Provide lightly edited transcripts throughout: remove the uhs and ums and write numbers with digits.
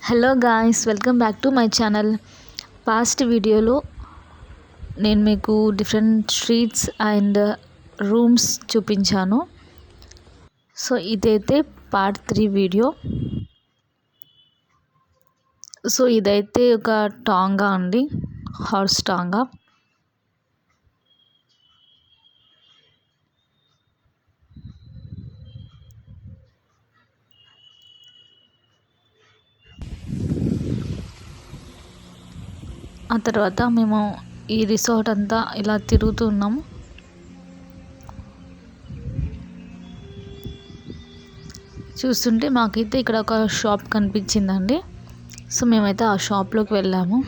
Hello guys, welcome back to my channel. Past వీడియోలో నేను మీకు డిఫరెంట్ స్ట్రీట్స్ అండ్ రూమ్స్ చూపించాను. సో ఇదైతే పార్ట్ 3 వీడియో. సో ఇదైతే ఒక టాంగా అండి, హార్స్ టాంగా. ఆ తర్వాత మేము ఈ రిసార్ట్ అంతా ఇలా తిరుగుతున్నాము. చూస్తుంటే మాకైతే ఇక్కడ ఒక షాప్ కనిపించిందండి. సో మేమైతే ఆ షాప్లోకి వెళ్ళాము.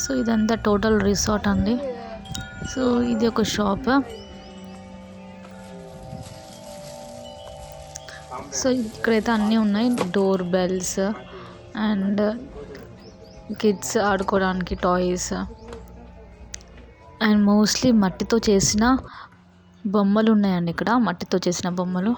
సో ఇదంతా టోటల్ రిసార్ట్ అండి. సో ఇది ఒక షాప్. సో ఇక్కడైతే అన్నీ ఉన్నాయి, డోర్ బెల్స్ అండ్ కిడ్స్ ఆడుకోవడానికి టాయ్స్ అండ్ మోస్ట్లీ మట్టితో చేసిన బొమ్మలు ఉన్నాయండి. ఇక్కడ మట్టితో చేసిన బొమ్మలు.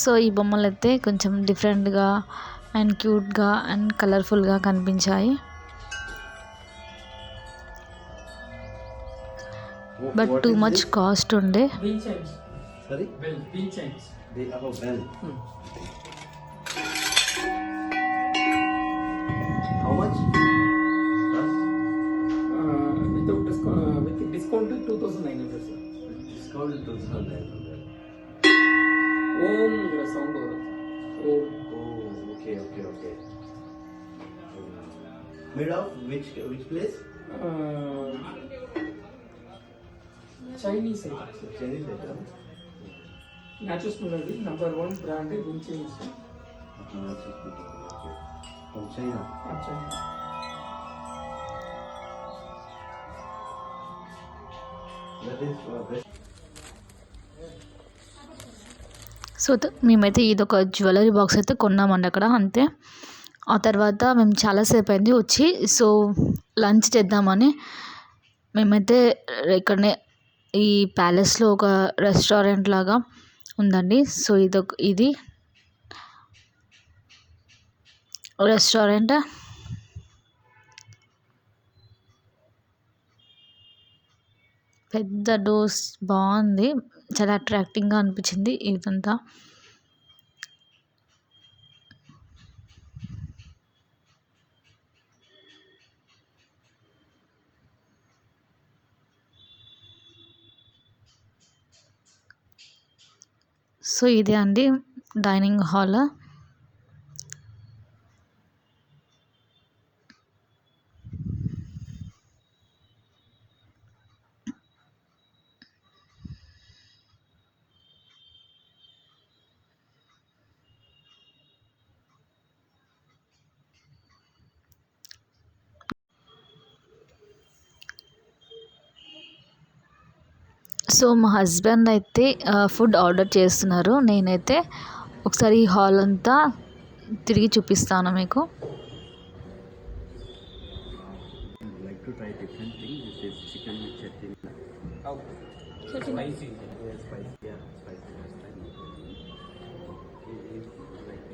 సో ఈ బొమ్మలు అయితే కొంచెం డిఫరెంట్గా అండ్ క్యూట్గా అండ్ కలర్ఫుల్గా కనిపించాయి. బట్ టూ మచ్ కాస్ట్ ఉండే. Sorry? Bell, pin chimes. They have a bell. How much? Without discount, with discount 2,900 sir. Discount 2,900. Om the sound over. Om. Oh, okay. Made of which place? Chinese item. Chinese item. Natural Melody, #1 brand pin chains. From China. China. That is best. So మేమైతే ఇదొక jewellery box అయితే కొన్నామండి అక్కడ, అంతే. ఆ తర్వాత మేము చాలాసేపు అయింది వచ్చి, సో లంచ్ చేద్దామని మేమైతే ఇక్కడనే ఈ ప్యాలెస్లో ఒక రెస్టారెంట్ లాగా ఉందండి. సో ఇది రెస్టారెంట్. పెద్ద డోర్స్, బాగుంది, చాలా అట్రాక్టింగ్గా అనిపించింది ఇదంతా. సో ఇదే అండి డైనింగ్ హాల్. సో మా హస్బెండ్ అయితే ఫుడ్ ఆర్డర్ చేస్తున్నారు. నేనైతే ఒకసారి ఈ హాల్ అంతా తిరిగి చూపిస్తాను మీకు. I'd like to try different things. This is chicken with chutney. How? Spicy. Yeah, spicy. Yeah, spicy. Last time. It is like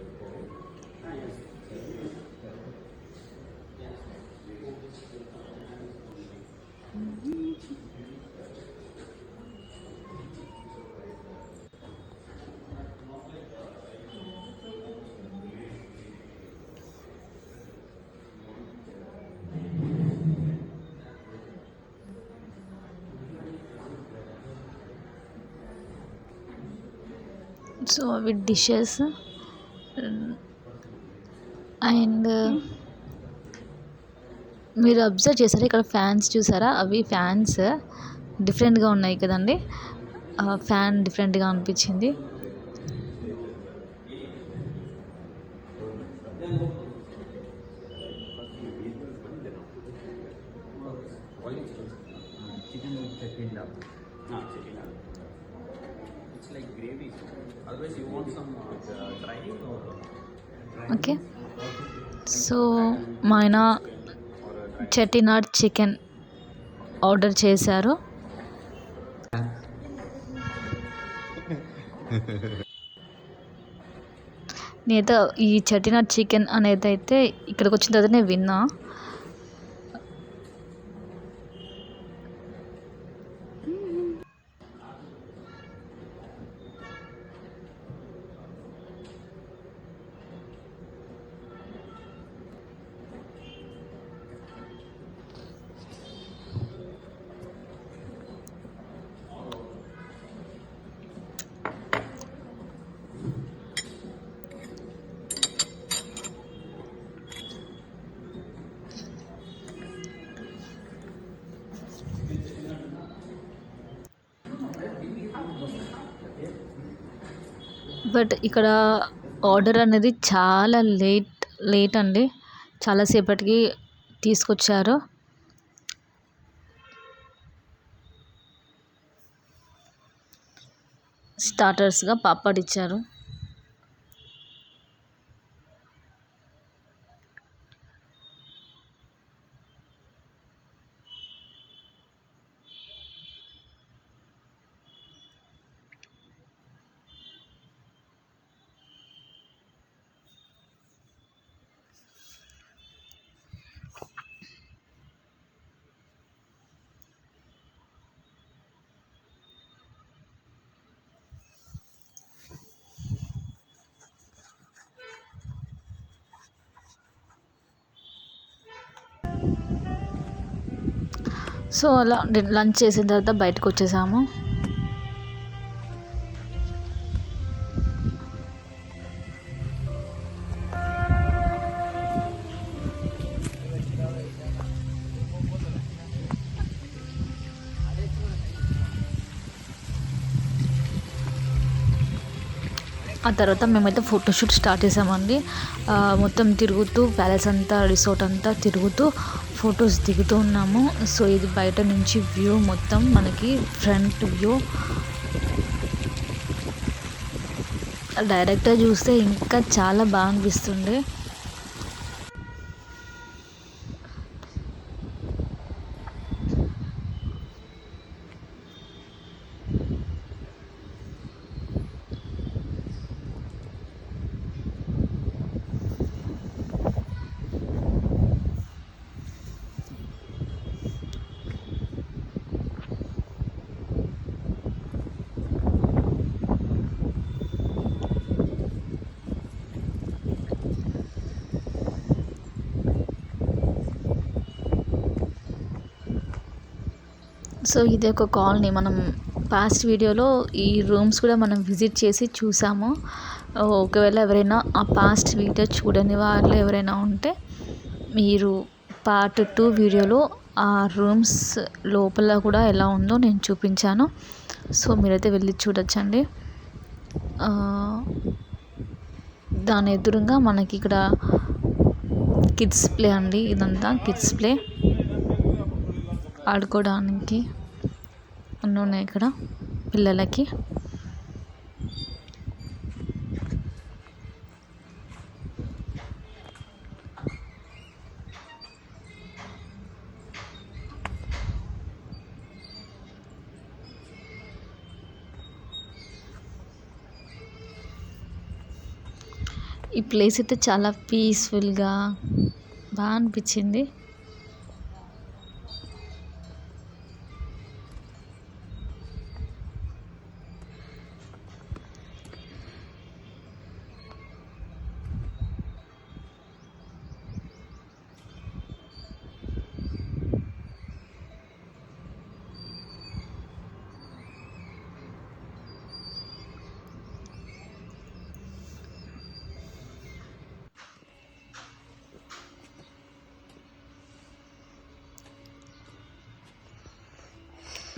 so అవి డిషెస్ అండ్ మీరు అబ్జర్వ్ చేశారా ఇక్కడ ఫ్యాన్స్ చూసారా? అవి ఫ్యాన్స్ డిఫరెంట్‌గా ఉన్నాయి కదండీ! ఫ్యాన్ డిఫరెంట్‌గా అనిపించింది. చికెన్ చెట్టిలా చెట్టిలా it's like gravy otherwise you want some dry okay. So మా ఆయన చెట్టినాడ్ చికెన్ ఆర్డర్ చేశారు. నేనైతే ఈ చెట్టినాడ్ చికెన్ అనేదైతే ఇక్కడికి వచ్చిన తర్వాతనే విన్నా. బట్ ఇక్కడ ఆర్డర్ అనేది చాలా లేట్ అండి. చాలాసేపటికి తీసుకొచ్చారు. స్టార్టర్స్గా పాపడ్ ఇచ్చారు. సో అలా లంచ్ చేసిన తర్వాత బయటకు వచ్చేసాము. ఆ తర్వాత మేమైతే ఫోటోషూట్ స్టార్ట్ చేసామండి. మొత్తం తిరుగుతూ ప్యాలెస్ అంతా రిసార్ట్ అంతా తిరుగుతూ ఫొటోస్ దిగుతూ ఉన్నాము. సో ఇది బయట నుంచి వ్యూ, మొత్తం మనకి ఫ్రంట్ వ్యూ. డైరెక్ట్గా చూస్తే ఇంకా చాలా బాగా అనిపిస్తుంది. సో ఇది ఒక కాలనీ. మనం పాస్ట్ వీడియోలో ఈ రూమ్స్ కూడా మనం విజిట్ చేసి చూసాము. ఒకవేళ ఎవరైనా ఆ పాస్ట్ వీడియో చూడని వాళ్ళు ఎవరైనా ఉంటే మీరు పార్ట్ 2 వీడియోలో ఆ రూమ్స్ లోపల కూడా ఎలా ఉందో నేను చూపించాను. సో మీరైతే వెళ్ళి చూడొచ్చండి. దాని ఎదురుగా మనకి ఇక్కడ కిడ్స్ ప్లే అండి. ఇదంతా కిడ్స్ ప్లే, ఆడుకోవడానికి అన్నీ ఉన్నాయి ఇక్కడ పిల్లలకి. ఈ ప్లేస్ అయితే చాలా పీస్ఫుల్గా బాగా అనిపించింది.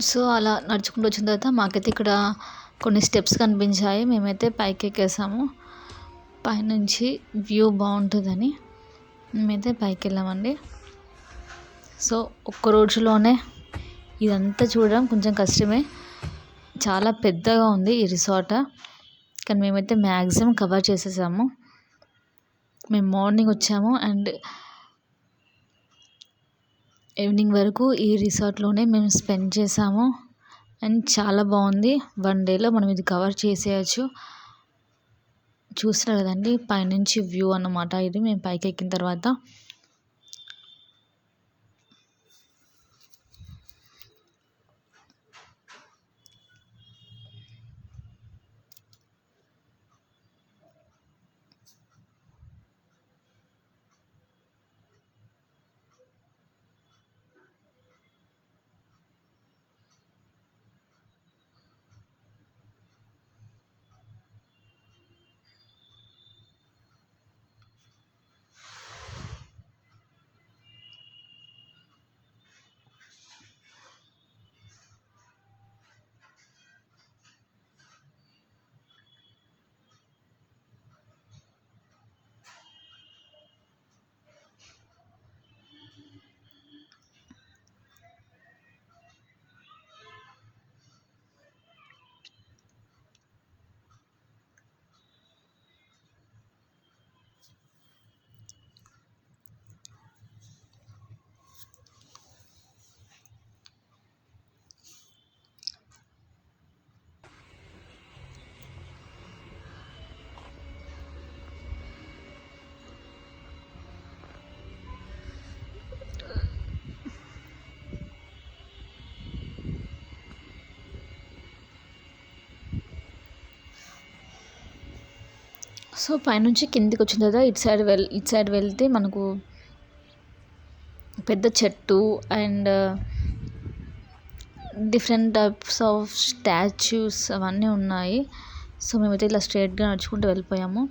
సో అలా నడుచుకుంటూ వచ్చిన తర్వాత మాకైతే ఇక్కడ కొన్ని స్టెప్స్ కనిపించాయి. మేమైతే పైకి ఎక్కేసాము. పైనుంచి వ్యూ బాగుంటుందని మేమైతే పైకి వెళ్ళామండి. సో ఒక్క రోజులోనే ఇదంతా చూడడం కొంచెం కష్టమే. చాలా పెద్దగా ఉంది ఈ రిసార్ట్. కానీ మేమైతే మ్యాక్సిమం కవర్ చేసేసాము. మేము మార్నింగ్ వచ్చాము అండ్ ఈవినింగ్ వరకు ఈ రిసార్ట్లోనే మేము స్పెండ్ చేసాము. అండ్ చాలా బాగుంది. 1 డేలో మనం ఇది కవర్ చేసేయచ్చు. చూస్తున్నారు కదండి పైనుంచి వ్యూ అన్నమాట ఇది మేము పైకి ఎక్కిన తర్వాత. సో పైనుంచి కిందికి వచ్చిన తర్వాత ఇటు సైడ్ వెళ్తే మనకు పెద్ద చెట్టు and different types of statues అవన్నీ ఉన్నాయి. సో మేమైతే ఇలా స్ట్రైట్గా నడుచుకుంటూ వెళ్ళిపోయాము.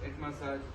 Head massage.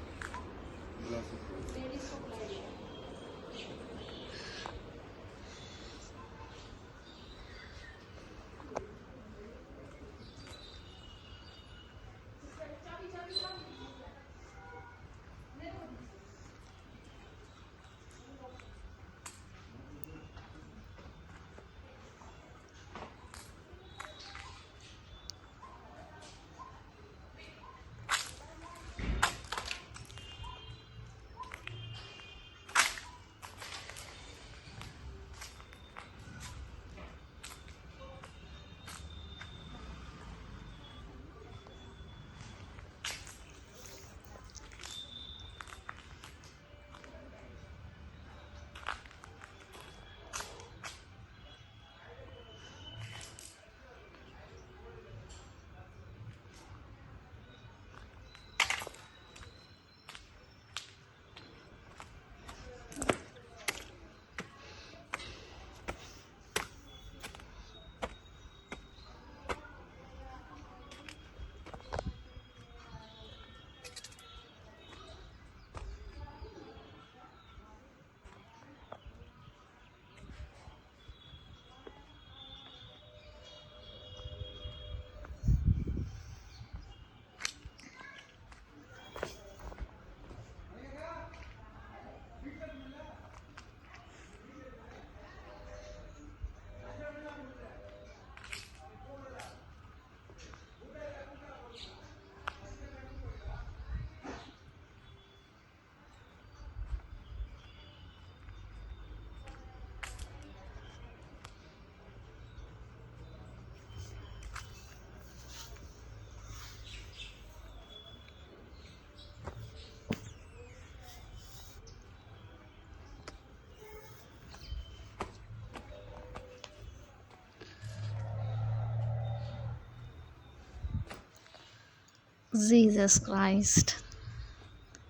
Jesus Christ.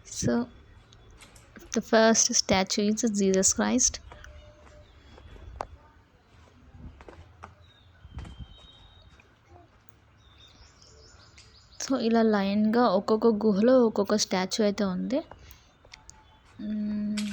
So the first statue is Jesus Christ. So ఇలా లైన్గా ఒక్కొక్క గుహలో ఒక్కొక్క స్టాచ్యూ అయితే ఉంది. మ్మ్.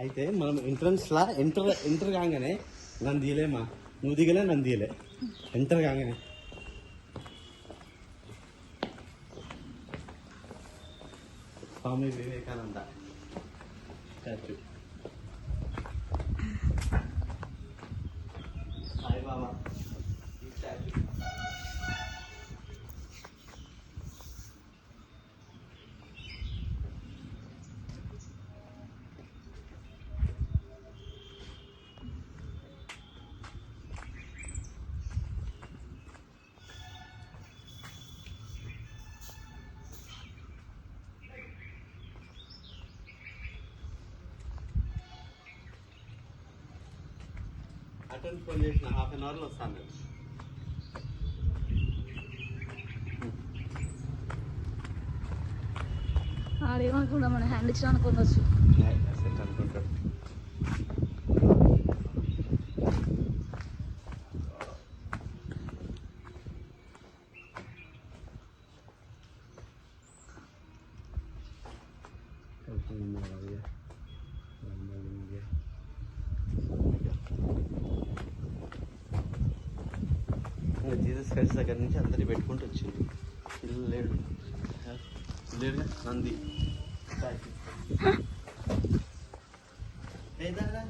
అయితే మనం ఎంట్రన్స్లా ఎంటర్ కాగానే నన్ను తీయలేమా, నువ్వు దిగలే నన్ను తీయలే. ఎంటర్ కాగానే స్వామి వివేకానంద స్టాచ్యూ, సాయిబాబా ఈ స్టాచ్యూ. అటెండ్ ఫోన్ చేసిన హాఫ్ అన్ అవర్లో వస్తాను. ఆడేమనుకుంటా మన హ్యాండ్ ఇచ్చిన అనుకోవచ్చు. సెట్ అనుకుంటాడు. జీసస్ క్రైస్ట్ దగ్గర నుంచి అందరి పెట్టుకుంటూ వచ్చింది. పిల్లలు లేడు లేడుగా నంది లేదా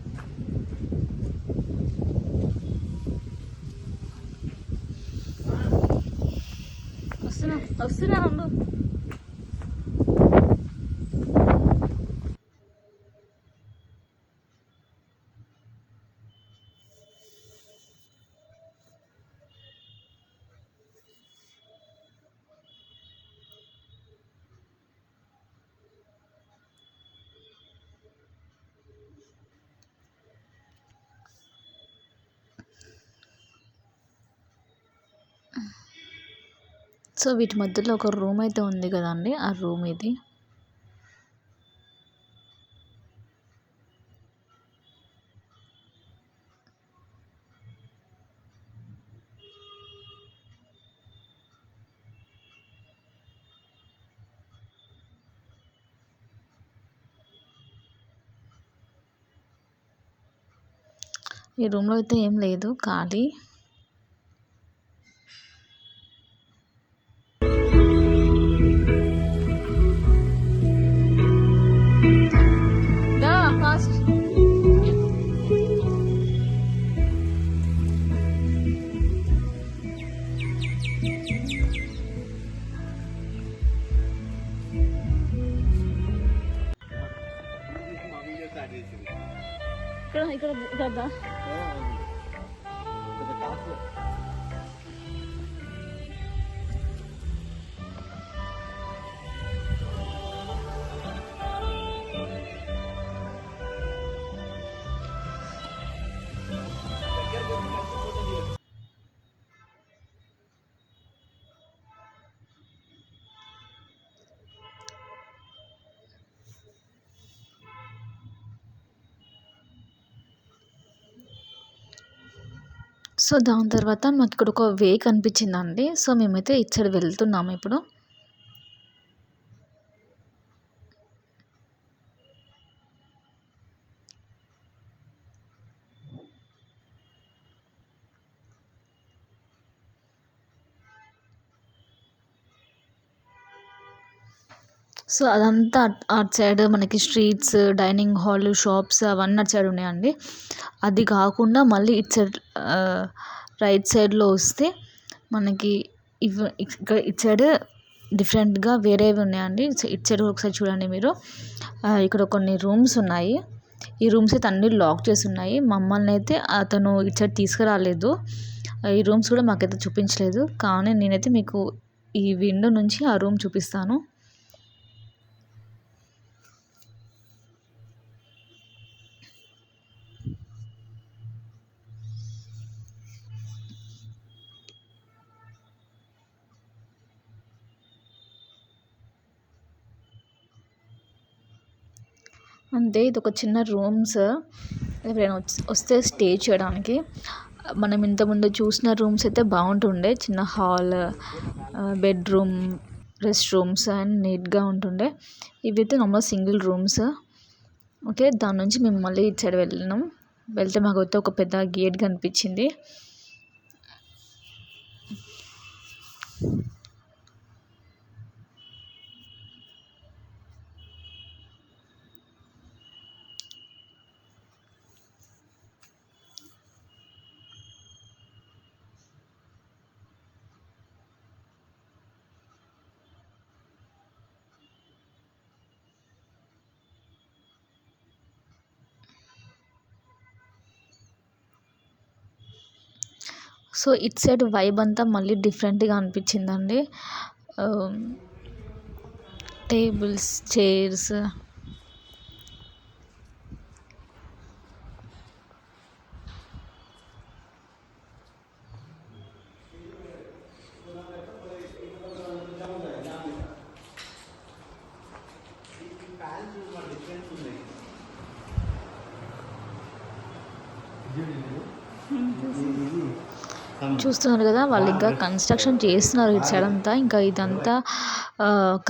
వస్తున్నా ఉండు. సో వీటి మధ్యలో ఒక రూమ్ అయితే ఉంది కదండి, ఆ రూమ్ ఇది. ఈ రూమ్లో అయితే ఏం లేదు, ఖాళీ. ఫాస్ట్ ఇక్కడ కదా. సో దాని తర్వాత మాకు ఇక్కడ ఒక వే కనిపించిందండి. సో మేమైతే ఇటు సైడ్ వెళ్తున్నాము ఇప్పుడు. సో అదంతా అటు సైడ్ మనకి స్ట్రీట్స్, డైనింగ్ హాల్, షాప్స్ అవన్నీ అటు సైడ్ ఉన్నాయండి. అది కాకుండా మళ్ళీ ఇటు సైడ్ రైట్ సైడ్లో వస్తే మనకి ఇక్కడ ఇటు సైడ్ డిఫరెంట్గా వేరేవి ఉన్నాయండి. ఇటు సైడ్ ఒకసారి చూడండి మీరు. ఇక్కడ కొన్ని రూమ్స్ ఉన్నాయి. ఈ రూమ్స్ అయితే అన్నీ లాక్ చేసి ఉన్నాయి. మమ్మల్ని అయితే అతను ఇటు సైడ్ తీసుకురాలేదు. ఈ రూమ్స్ కూడా మాకైతే చూపించలేదు. కానీ నేనైతే మీకు ఈ విండో నుంచి ఆ రూమ్ చూపిస్తాను. అంటే ఇది ఒక చిన్న రూమ్స్, ఎవరైనా వస్తే స్టే చేయడానికి. మనం ఇంతకుముందు చూసిన రూమ్స్ అయితే బాగుంటుండే, చిన్న hall, bedroom, rest rooms and నీట్గా ఉంటుండే. ఇవైతే నార్మల్ సింగిల్ రూమ్స్. ఓకే, దాని నుంచి మేము మళ్ళీ ఇటు సైడ్ వెళ్ళినాం. వెళ్తే మాకైతే ఒక పెద్ద గేట్ కనిపించింది. సో ఇటు సైడ్ వైబ్ అంతా మళ్ళీ డిఫరెంట్గా అనిపించిందండి. టేబుల్స్, చైర్స్, చూస్తున్నారు కదా, వాళ్ళు ఇంకా కన్స్ట్రక్షన్ చేస్తున్నారు ఇటు సైడ్ అంతా. ఇంకా ఇదంతా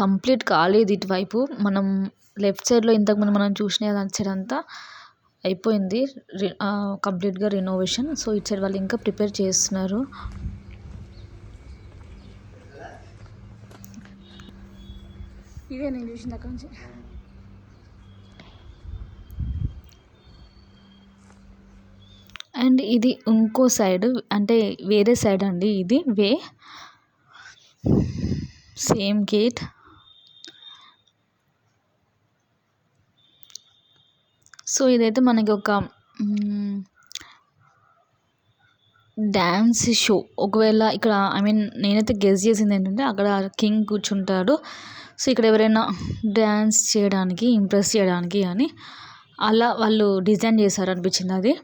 కంప్లీట్ కాలేదు ఇటువైపు. మనం లెఫ్ట్ సైడ్లో ఇంతకుముందు మనం చూసిన అటు సైడ్ అంతా అయిపోయింది కంప్లీట్గా రెనోవేషన్. సో ఇటు సైడ్ వాళ్ళు ఇంకా ప్రిపేర్ చేస్తున్నారు. ఇదే నేను చూసిన అక్కడ నుంచి. అండ్ ఇది ఇంకో సైడ్, అంటే వేరే సైడ్ అండి. ఇది సేమ్ గేట్. సో ఇదైతే మనకి ఒక డ్యాన్స్ షో. ఒకవేళ ఇక్కడ నేనైతే గెస్ చేసింది ఏంటంటే అక్కడ కింగ్ కూర్చుంటాడు. సో ఇక్కడ ఎవరైనా డ్యాన్స్ చేయడానికి, ఇంప్రెస్ చేయడానికి అని అలా వాళ్ళు డిజైన్ చేశారు అనిపించింది అది.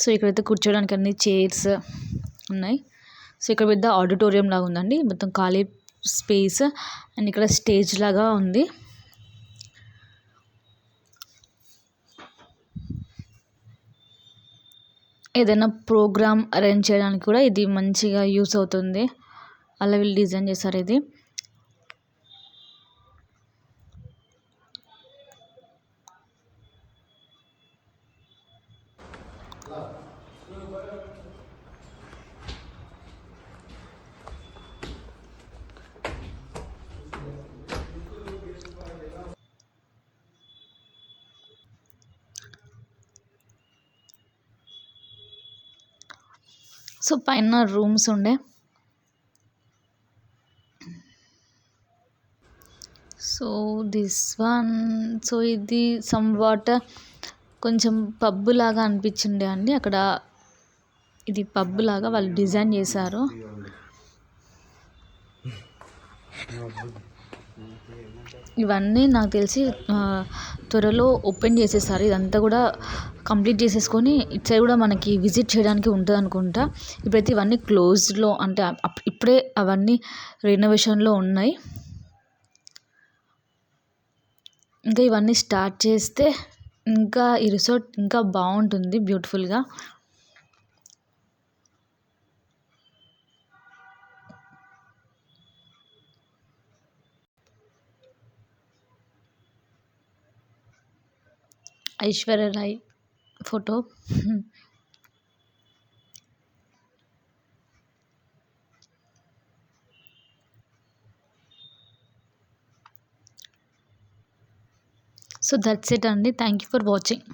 సో ఇక్కడైతే కూర్చోడానికి అన్ని చైర్స్ ఉన్నాయి. సో ఇక్కడ పెద్ద ఆడిటోరియం లాగా ఉందండి, మొత్తం ఖాళీ స్పేస్. అండ్ ఇక్కడ స్టేజ్ లాగా ఉంది. ఏదైనా ప్రోగ్రామ్ అరేంజ్ చేయడానికి కూడా ఇది మంచిగా యూస్ అవుతుంది. అలా వీళ్ళు డిజైన్ చేశారు ఇది. సో పైన రూమ్స్ ఉండే. సో దిస్ వన్, సో ఇది సమ్ వాట్ కొంచెం పబ్ లాగా అనిపించిండే అండి. అక్కడ ఇది పబ్ లాగా వాళ్ళు డిజైన్ చేశారు. ఇవన్నీ నాకు తెలిసి త్వరలో ఓపెన్ చేసేసారు. ఇదంతా కూడా కంప్లీట్ చేసేసుకొని ఇటు సైడ్ కూడా మనకి విజిట్ చేయడానికి ఉంటుంది అనుకుంటా. ఇప్పుడైతే ఇవన్నీ క్లోజ్డ్లో, అంటే ఇప్పుడే అవన్నీ రెనోవేషన్లో ఉన్నాయి. ఇంకా ఇవన్నీ స్టార్ట్ చేస్తే ఇంకా ఈ రిసార్ట్ ఇంకా బాగుంటుంది బ్యూటిఫుల్గా. Aishwarya Rai photo. So that's it అండి. Thank you for watching.